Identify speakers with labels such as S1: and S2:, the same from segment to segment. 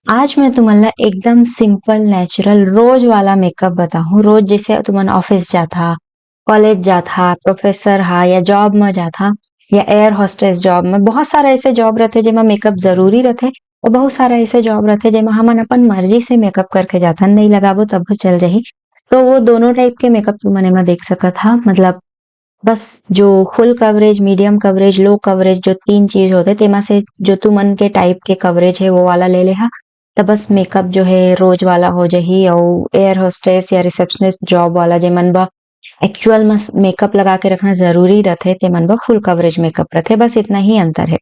S1: आज मैं तुम्हाला एकदम सिंपल नेचुरल रोज वाला मेकअप बताऊं। रोज जैसे तुमन ऑफिस जाता, कॉलेज जाता, प्रोफेसर हा या जॉब में जाता या एयर होस्टेस जॉब में बहुत सारा ऐसे जॉब रहते जेमा मेकअप जरूरी रहते। और बहुत सारा ऐसे जॉब रहते जेमा हमन अपन मर्जी से मेकअप करके जाता, नहीं लगाबो तब भी चल जाही। तो वो दोनों टाइप के मेकअप तुमन एमा देख सकत हा। मतलब बस जो फुल कवरेज, मीडियम कवरेज, लो कवरेज, जो तीन चीज होते तेमा से जो तुमन के टाइप के कवरेज है वो वाला ले लेहा। तो बस मेकअप जो है रोज वाला हो जाही। और एयर होस्टेस या रिसेप्शनिस्ट जॉब वाला जे मन बा एक्चुअल में मेकअप लगा के रखना जरूरी रहते ते मन बा फुल कवरेज मेकअप रहते। बस इतना ही अंतर है।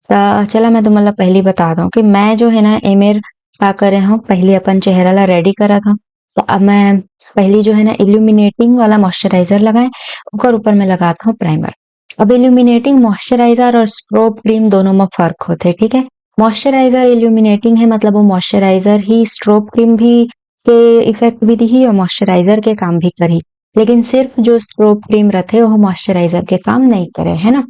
S1: तो चला मैं तुम्हाला पहली बता दूं कि मैं जो है ना एमेर का करे हूँ। पहले अपन चेहरा ला रेडी करा था। तो अब मैं पहली जो है ना इल्यूमिनेटिंग वाला मॉइस्चराइजर लगाए, ओकर ऊपर मैं लगाता हूँ प्राइमर। अब इल्यूमिनेटिंग मॉइस्चराइजर और स्ट्रोब क्रीम दोनों में फर्क होते हैं, ठीक है। मॉइस्चराइजर इल्यूमिनेटिंग है, मतलब वो मॉइस्चराइजर ही स्ट्रोब क्रीम भी के इफेक्ट भी दी और मॉइस्चराइजर के काम भी करी। लेकिन सिर्फ जो स्ट्रोब क्रीम रहते वो मॉइस्चराइजर के काम नहीं करे, है ना।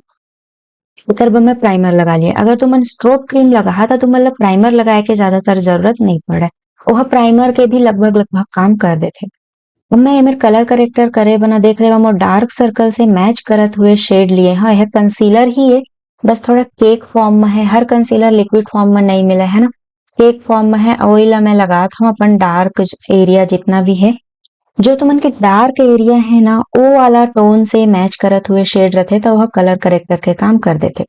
S1: उतर में प्राइमर लगा लिया। अगर तुम स्ट्रोब क्रीम लगा था तो मतलब प्राइमर लगाए के ज्यादातर जरूरत नहीं पड़े। वह प्राइमर के भी लगभग लगभग काम कर देते। अब मैं एमेर कलर करेक्टर करे बना देख रहे हम डार्क सर्कल से मैच करत हुए शेड लिए। हाँ, यह कंसीलर ही है, बस थोड़ा केक फॉर्म में है। हर कंसीलर लिक्विड फॉर्म में नहीं मिला है ना, केक फॉर्म में है। ऑयल मैं लगात हूँ अपन डार्क एरिया जितना भी है। जो तुमन के डार्क एरिया है ना वो वाला टोन से मैच करत हुए शेड रहते तो वह कलर करेक्टर के काम कर देते।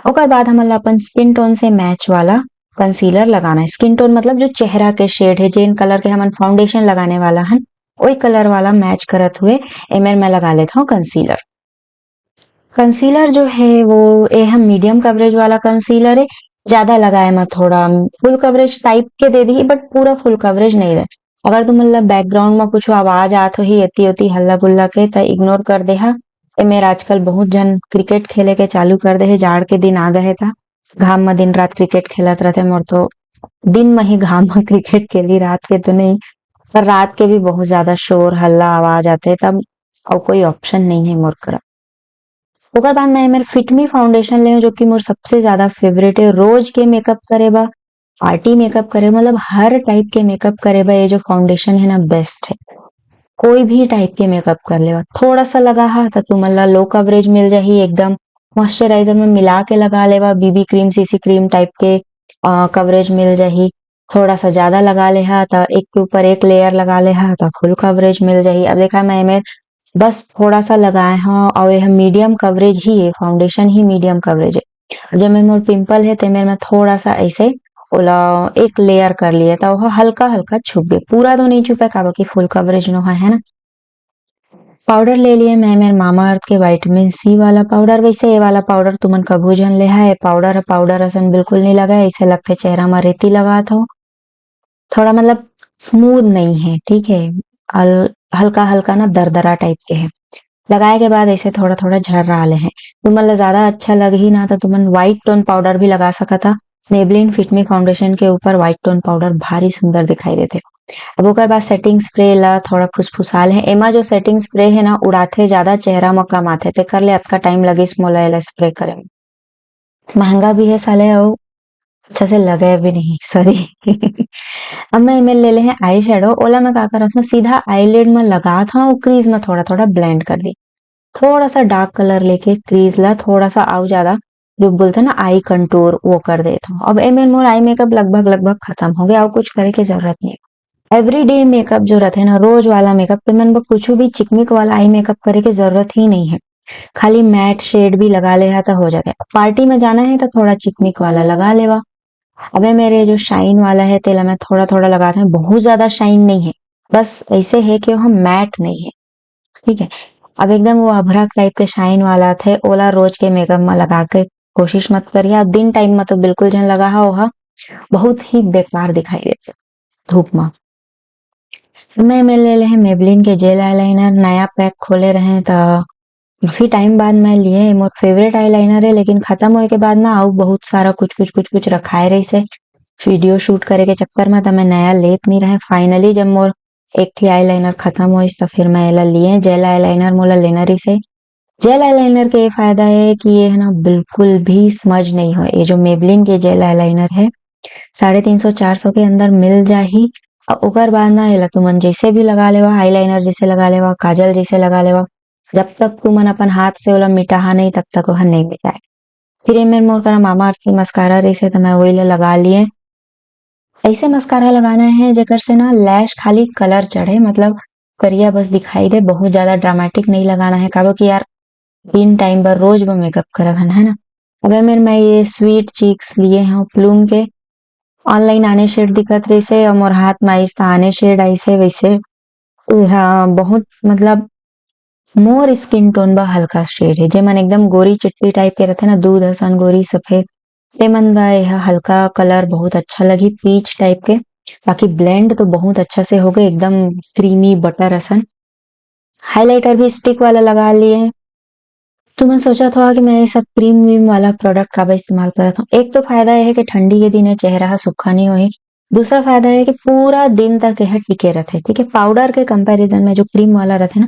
S1: ओकर बाद हमन ला अपन स्किन टोन से मैच वाला कंसीलर लगाना है। स्किन टोन मतलब जो चेहरा के शेड है, जिन कलर के हमन फाउंडेशन लगाने वाला है वही कलर वाला मैच करत हुए एमेर मैं लगा लेता हूँ कंसीलर। कंसीलर जो है वो ये हम मीडियम कवरेज वाला कंसीलर है। ज्यादा लगाए मैं थोड़ा फुल कवरेज टाइप के दे दी, बट पूरा फुल कवरेज नहीं रहे। अगर तुम मतलब बैकग्राउंड में कुछ आवाज आत हो ही एती होती हल्ला गुल्ला के तो इग्नोर कर दे हा। ए मेरा आजकल बहुत जन क्रिकेट खेले के चालू कर दे है। जाड़ के दिन आ गए था, घाम में दिन रात क्रिकेट खेलत रहते मोर तो। दिन में ही घाम में क्रिकेट खेली, रात के तो नहीं। पर रात के भी बहुत ज्यादा शोर हल्ला आवाज आते तब और कोई ऑप्शन नहीं है मोर करा। ओकर बाद मैं मेरे फिटमी फाउंडेशन ले जो कि मोर सबसे ज्यादा फेवरेट है। रोज के मेकअप करे बा, पार्टी मेकअप करे, मतलब हर टाइप के मेकअप करे बा ये जो फाउंडेशन है ना बेस्ट है। कोई भी टाइप के मेकअप कर ले, थोड़ा सा लगा हा तो तुम्हारा लो कवरेज मिल जाही एकदम। मॉइस्चराइजर में मिला के लगा लेवा, BB cream CC cream type के कवरेज मिल जाही। थोड़ा सा ज्यादा लगा ले हा तो एक के ऊपर एक लेयर लगा ले हा तो फुल कवरेज मिल जाही। अब देखा मैं बस थोड़ा सा लगाए हाँ और यह मीडियम कवरेज ही है, फाउंडेशन ही मीडियम कवरेज है। जब मेरे मोर पिंपल है तो मेरे में थोड़ा सा ऐसे ओला एक लेयर कर लिया था, वह हल्का हल्का छुप गए, पूरा तो नहीं छुपा काबा की फुल कवरेज नो है ना। पाउडर ले लिए मैं मेरे मामा अर्थ के विटामिन सी वाला पाउडर। वैसे ये वाला पाउडर तुमन कभू जन ले है। पाउडर पाउडर असन बिल्कुल नहीं लगा है, ऐसे लगते चेहरा में रेती लगा था। थोड़ा मतलब स्मूथ नहीं है, ठीक है। हल्का हल्का ना दरदरा टाइप के है। लगाए के बाद ऐसे थोड़ा थोड़ा झड़ रहा है। तुमन ज्यादा अच्छा लग ही ना तो तुमन व्हाइट टोन पाउडर भी लगा सका था। मेबलिन फिटमी फाउंडेशन के ऊपर व्हाइट टोन पाउडर भारी सुंदर दिखाई देते। अब ओकर बाद सेटिंग स्प्रे ला थोड़ा फुसफुसाल है। एमा जो सेटिंग स्प्रे है ना उड़ाथे ज्यादा, चेहरा में कम आथे ते कर ले अतका टाइम लगे मोला एला स्प्रे करे में। महंगा भी है साले और अच्छा से लगे भी नहीं, सॉरी। अब मैं इमेल ले ले हैं आई शेडो। ओला मैं क्या कर रहा हूँ, सीधा आईलिड में लगा था और क्रीज में थोड़ा थोड़ा ब्लेंड कर दी। थोड़ा सा डार्क कलर लेके क्रीज ला थोड़ा सा आउ ज्यादा जो बोलते हैं ना आई कंटूर वो कर देता हूँ। अब एम मोर आई मेकअप लगभग लगभग खत्म हो गया और कुछ करे की जरूरत नहीं है। एवरीडे मेकअप जो रहते हैं ना, रोज वाला मेकअप तो मैंने कुछ भी चिकमिक वाला आई मेकअप करे की जरूरत ही नहीं है। खाली मैट शेड भी लगा ले तो हो जाता है। पार्टी में जाना है तो थोड़ा चिकमिक वाला लगा लेवा। अबे मेरे जो शाइन वाला है तेला मैं थोड़ा थोड़ा लगाते हैं, बहुत ज्यादा शाइन नहीं है। बस ऐसे है कि वह मैट नहीं है, ठीक है। अब एकदम वो अभ्रक टाइप के शाइन वाला थे ओला रोज के मेकअप में लगा के कोशिश मत करिए। दिन टाइम में तो बिल्कुल जन लगा हो, बहुत ही बेकार दिखाई देते धूप में। मैं ले रहे हैं मेबलिन के जेल आईलाइनर, नया पैक खोले रहे तो काफी टाइम बाद मैं लिए। मोर फेवरेट आईलाइनर है, लेकिन खत्म होए के बाद ना आउ बहुत सारा कुछ रखाए रही से वीडियो शूट करे के चक्कर में तो मैं नया लेत नहीं रहे। फाइनली जब मोर एक थी आईलाइनर खत्म हो तो फिर मैं एला लिए जेल आईलाइनर। मोला लेना रही से जेल आईलाइनर के ये फायदा है कि ये है ना बिल्कुल भी स्मज नहीं हो। ये जो मेबलिन के जेल आईलाइनर है 350-400 के अंदर मिल जाही। और ओकर बाद ना एला तुमन जैसे भी लगा लेवा, आईलाइनर जैसे लगा लेवा, काजल जैसे लगा लेवा। जब तक तुमन अपन हाथ से ओला मिटाहा नहीं तब तक वह नहीं मिटाए। फिर एमेर मोर करा मामा अर्थ की मस्कारा रहिसे तो मैं वही ला लगा लिए। ऐसे मस्कारा लगाना है जेकर से ना लैश खाली कलर चढ़े, मतलब करिया बस दिखाई दे, बहुत ज्यादा ड्रामेटिक नहीं लगाना है, काबर कि यार दिन टाइम पर रोज वो मेकअप करत हन, है ना। अगर मेरे मैं ये स्वीट चीक्स लिए हैं प्लूम के, ऑनलाइन आने शेड दिखत रहिसे और मोर हाथ में आइस त आने शेड आइसे वैसे। हाँ बहुत मतलब मोर स्किन टोन बा हल्का शेड है, जेमन एकदम गोरी चिट्टी टाइप के रहते ना, दूध असन गोरी सफेद, तेमन बा यह हल्का कलर बहुत अच्छा लगी पीच टाइप के। बाकी ब्लेंड तो बहुत अच्छा से हो गए, एकदम क्रीमी बटर असन। हाइलाइटर भी स्टिक वाला लगा लिए हैं। तो मैं सोचा था कि मैं ये सब क्रीम व्रीम वाला प्रोडक्ट का इस्तेमाल कर रहा हूँ। एक तो फायदा यह है कि ठंडी के दिन है चेहरा सूखा नहीं होई। दूसरा फायदा है कि पूरा दिन तक यह टिके रहते, ठीक है। पाउडर के कंपैरिजन में जो क्रीम वाला रहते ना,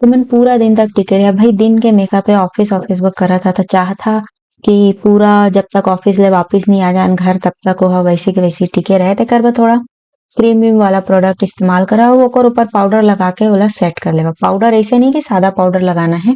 S1: तो मन पूरा दिन तक टिके रहे। भाई दिन के मेकअप है, ऑफिस ऑफिस वर्क करा था तो चाहता कि पूरा जब तक ऑफिस ले वापिस नहीं आ जाए घर तब तक वह वैसी के वैसी टिके रहे। तो कर थोड़ा क्रीम व्रीम वाला प्रोडक्ट इस्तेमाल करा, ओकर ऊपर पाउडर लगा के ओला सेट कर लेगा। पाउडर ऐसे नहीं कि सादा पाउडर लगाना है,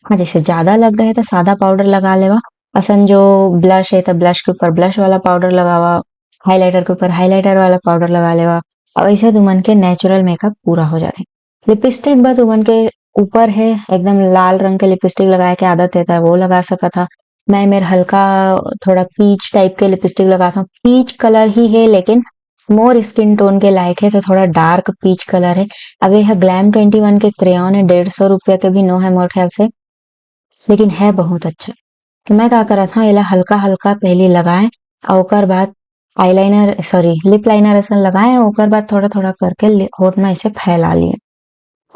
S1: हाँ जैसे ज्यादा लग रहा है तो सादा पाउडर लगा लेवा। असन जो ब्लश है तो ब्लश के ऊपर ब्लश वाला पाउडर लगावा, हाइलाइटर के ऊपर हाइलाइटर वाला पाउडर लगा लेवा। और ऐसे तुमन के नेचुरल मेकअप पूरा हो जाए। लिपस्टिक बस तुमन के ऊपर है, एकदम लाल रंग के लिपस्टिक लगाए के आदत है तो वो लगा सका था। मैं मेरे हल्का थोड़ा पीच टाइप के लिपस्टिक लगाता हूँ, पीच कलर ही है लेकिन मोर स्किन टोन के लायक है तो थोड़ा डार्क पीच कलर है। अब यह ग्लैम 21 के क्रेयॉन है, 150 रुपया के भी नो है मोर ख्याल से, लेकिन है बहुत अच्छा। तो मैं क्या करा था, एला हल्का हल्का पहले लगाए और ओकर बाद आईलाइनर सॉरी लिप लाइनर ऐसा लगाए और ओकर बाद थोड़ा थोड़ा करके होठ में ऐसे फैला लिए।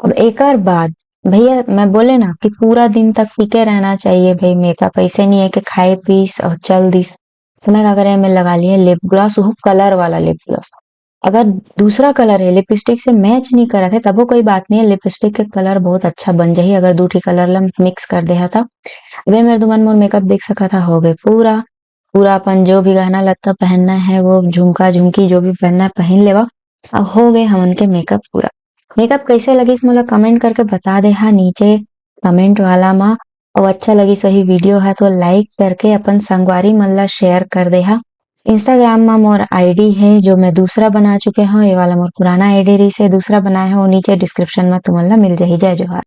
S1: अब एकर बाद भैया मैं बोले ना कि पूरा दिन तक टिके रहना चाहिए भाई मेकअप, ऐसे नहीं है कि खाए पीस और चल दिस। तो मैं क्या करे, मैं लगा लिए लिप ग्लॉस, वो कलर वाला लिप ग्लॉस। अगर दूसरा कलर है लिपस्टिक से मैच नहीं करा थे तब वो कोई बात नहीं है, लिपस्टिक के कलर बहुत अच्छा बन जाही अगर दूसरी कलर ला मिक्स कर दे था। वे मेरे दुमन मोर मेकअप देख सका था, हो गए पूरा पूरा अपन जो भी गहना लत्ता पहनना है वो झुमका झुमकी जो भी पहनना है पहन लेवा। अब हो गए हम उनके मेकअप पूरा। मेकअप कैसे लगी मोला कमेंट करके बता दे हा नीचे कमेंट वाला मा। और अच्छा लगी सही वीडियो है तो लाइक करके अपन संगवारी मन ला शेयर कर दे हा। इंस्टाग्राम में मोर आईडी है जो मैं दूसरा बना चुके हूँ, ये वाला मोर पुराना आईडी रही से दूसरा बनाया है, वो नीचे डिस्क्रिप्शन में तुमन ला मिल जाही। जय जोहार।